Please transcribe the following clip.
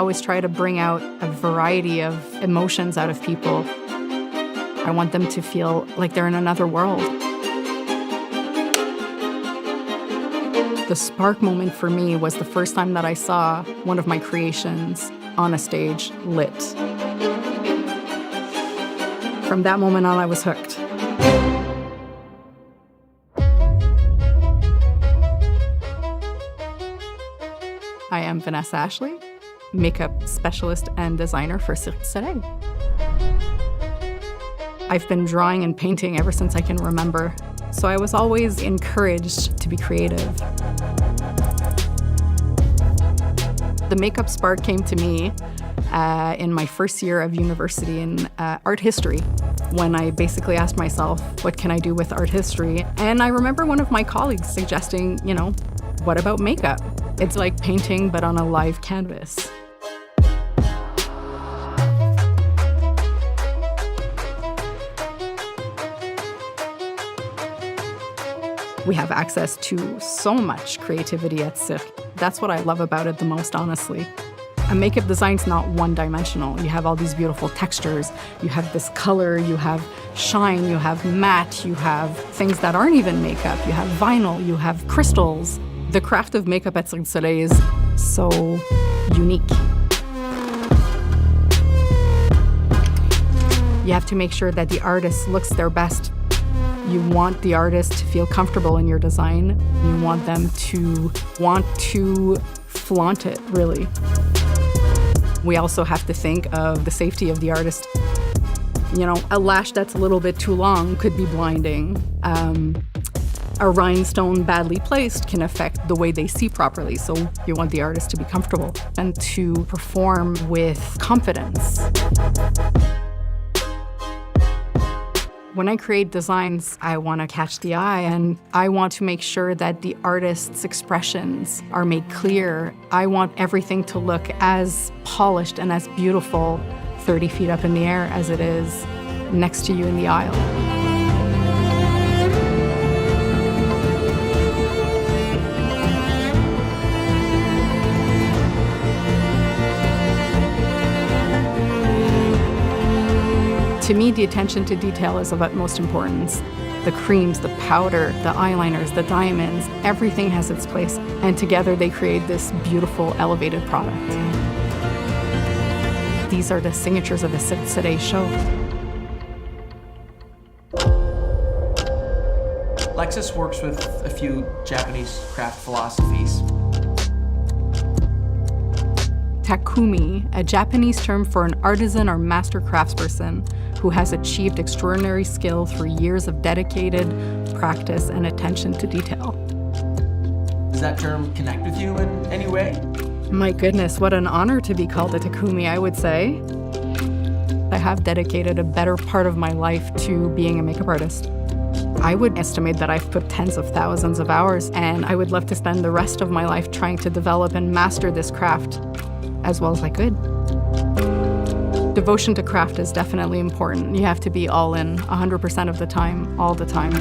always try to bring out a variety of emotions out of people. I want them to feel like they're in another world. The spark moment for me was the first time that I saw one of my creations on a stage lit. From that moment on, I was hooked. I am Vanessa Ashley, makeup specialist and designer for Cirque du Soleil. I've been drawing and painting ever since I can remember, so I was always encouraged to be creative. The makeup spark came to me in my first year of university in art history, when I basically asked myself, what can I do with art history? And I remember one of my colleagues suggesting, what about makeup? It's like painting, but on a live canvas. We have access to so much creativity at Cirque. That's what I love about it the most, honestly. A makeup design's not one-dimensional. You have all these beautiful textures. You have this color, you have shine, you have matte, you have things that aren't even makeup. You have vinyl, you have crystals. The craft of makeup at Cirque du Soleil is so unique. You have to make sure that the artist looks their best. You want the artist to feel comfortable in your design. You want them to want to flaunt it, really. We also have to think of the safety of the artist. A lash that's a little bit too long could be blinding. A rhinestone badly placed can affect the way they see properly, so you want the artist to be comfortable and to perform with confidence. When I create designs, I want to catch the eye, and I want to make sure that the artist's expressions are made clear. I want everything to look as polished and as beautiful 30 feet up in the air as it is next to you in the aisle. To me, the attention to detail is of utmost importance. The creams, the powder, the eyeliners, the diamonds, everything has its place, and together they create this beautiful, elevated product. These are the signatures of the Cirque du Soleil show. Lexus works with a few Japanese craft philosophies. TAKUMI, a Japanese term for an artisan or master craftsperson who has achieved extraordinary skill through years of dedicated practice and attention to detail. Does that term connect with you in any way? My goodness, what an honor to be called a TAKUMI, I would say. I have dedicated a better part of my life to being a makeup artist. I would estimate that I've put tens of thousands of hours, and I would love to spend the rest of my life trying to develop and master this craft as well as I could. Devotion to craft is definitely important. You have to be all in 100% of the time, all the time.